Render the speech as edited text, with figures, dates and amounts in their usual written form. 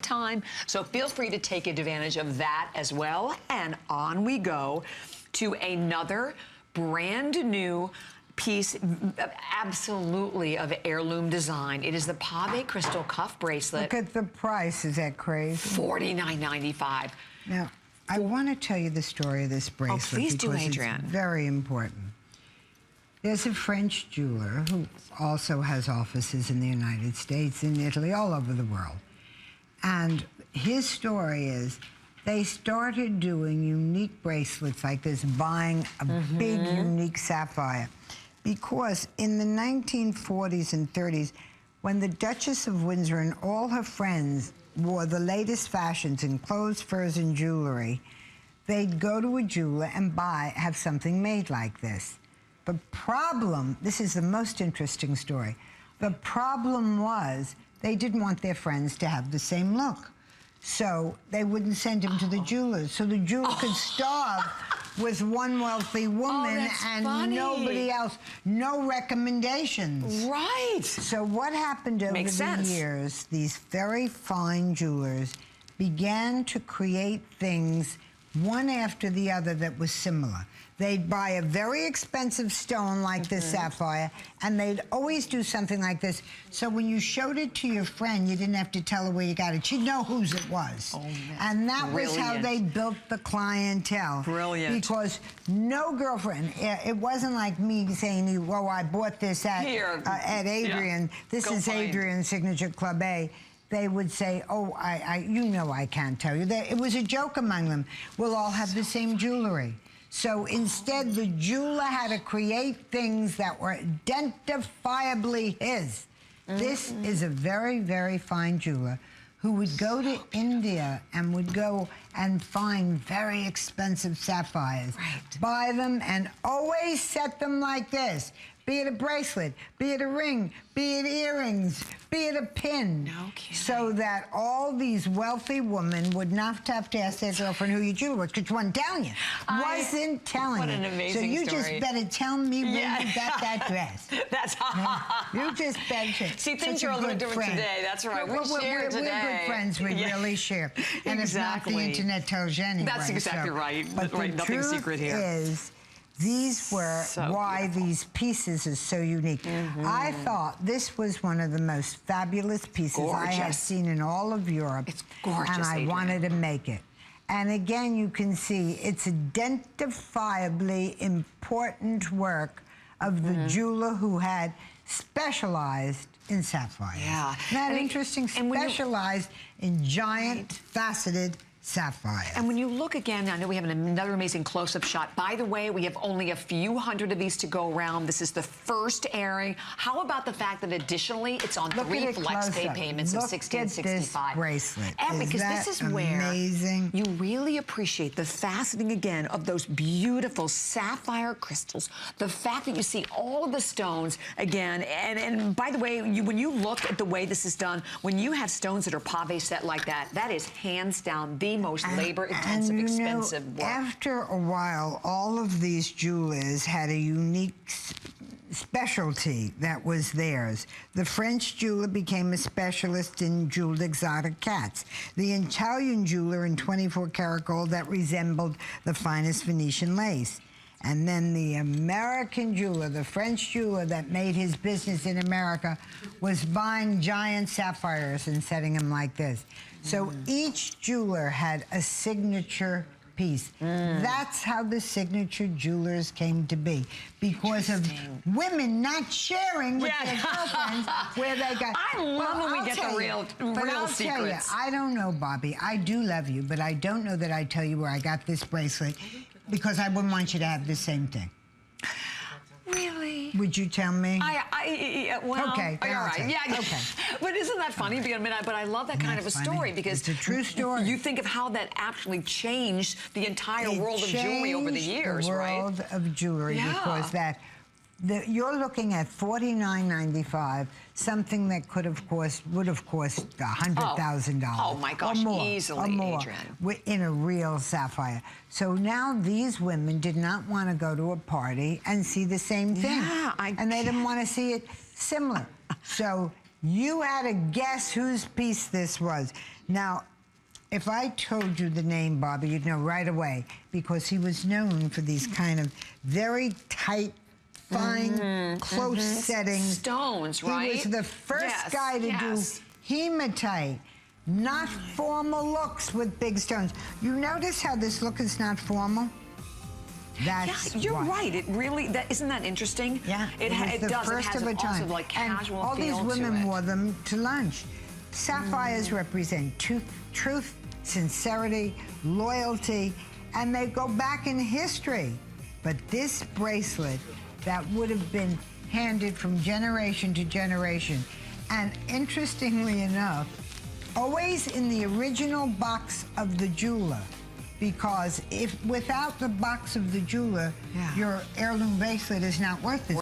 time. So feel free to take advantage of that as well. And on we go to another brand new piece, absolutely of heirloom design. It is the Pave crystal cuff bracelet. Look at the price. Is that crazy? $49.95. Now, I want to tell you the story of this bracelet. Oh, please do, Adrienne. It's very important. There's a French jeweler who also has offices in the United States, in Italy, all over the world. And his story is they started doing unique bracelets like this, buying a big, unique sapphire. Because in the 1940s and 30s, when the Duchess of Windsor and all her friends wore the latest fashions in clothes, furs, and jewelry, they'd go to a jeweler and have something made like this. The problem, this is the most interesting story, the problem was they didn't want their friends to have the same look. So they wouldn't send him to the jewelers. So the jeweler could starve with one wealthy woman and nobody else. No recommendations. Right. So what happened over the years, these very fine jewelers began to create things one after the other that was similar. They'd buy a very expensive stone like this sapphire, and they'd always do something like this. So when you showed it to your friend, you didn't have to tell her where you got it. She'd know whose it was. Oh, and that was how they built the clientele. Brilliant. Because no girlfriend, it wasn't like me saying, well, I bought this at Adrienne. This is Adrienne's Signature Club A. They would say, oh, you know I can't tell you. It was a joke among them. We'll all have the same jewelry. So instead, the jeweler had to create things that were identifiably his. This is a very, very fine jeweler who would go to India and would go and find very expensive sapphires, buy them, and always set them like this. Be it a bracelet, be it a ring, be it earrings, be it a pin. No kidding. So that all these wealthy women would not have to ask their girlfriend who your jeweler was, because one telling you. Wasn't telling you. What an amazing So you story. just better tell me when you got that dress. That's You just better. See, things are a little different today. That's right. We share today. We're good friends. We really share. And if not, the internet tells you anyway. That's exactly right. But right, nothing secret here. Is, these were why these pieces are so unique. I thought this was one of the most fabulous pieces I have seen in all of Europe. It's gorgeous, and I wanted to make it. And again, you can see it's identifiably important work of the jeweler who had specialized in sapphires. Yeah. Isn't that interesting? Specialized in giant, faceted sapphire. And when you look again, I know we have another amazing close-up shot. By the way, we have only a few hundred of these to go around. This is the first airing. How about the fact that additionally it's on 3 flex pay payments of $16.65? This bracelet. And because this is where you really appreciate the faceting again of those beautiful sapphire crystals. The fact that you see all of the stones again, and by the way, when you look at the way this is done, when you have stones that are pave set like that, that is hands down the most labor-intensive, expensive work. After a while, all of these jewelers had a unique specialty that was theirs. The French jeweler became a specialist in jeweled exotic cats. The Italian jeweler in 24-karat gold that resembled the finest Venetian lace. And then the American jeweler, the French jeweler that made his business in America, was buying giant sapphires and setting them like this. So each jeweler had a signature piece. That's how the signature jewelers came to be, because of women not sharing with their girlfriends where they got. I love when we get the real secrets. Tell you, I don't know, Bobby. I do love you, but I don't know that I tell you where I got this bracelet, because I wouldn't want you to have the same thing. Really? Would you tell me? Well, okay, all right. Yeah, okay. But isn't that funny? But I love that kind of a story, because it's a true story. You think of how that actually changed the entire world of jewelry over the years, right? The world of jewelry, because you're looking at $49.95, something that would have cost $100,000. Oh my gosh, easily, Adrienne. In a real sapphire. So now these women did not want to go to a party and see the same thing. And they didn't want to see it similar. So you had to guess whose piece this was. Now, if I told you the name Bobby, you'd know right away, because he was known for these kind of very tight, fine, close settings. Stones, right? He was the first guy to do hematite, not formal looks with big stones. You notice how this look is not formal? That's you're right. It really, isn't that interesting? Yeah, it does. First it has of a also time. like casual all these feel women to wore them to lunch. Sapphires represent truth, sincerity, loyalty, and they go back in history. But this bracelet that would have been handed from generation to generation, and interestingly enough, always in the original box of the jeweler, because if without the box of the jeweler, your heirloom bracelet is not worth it.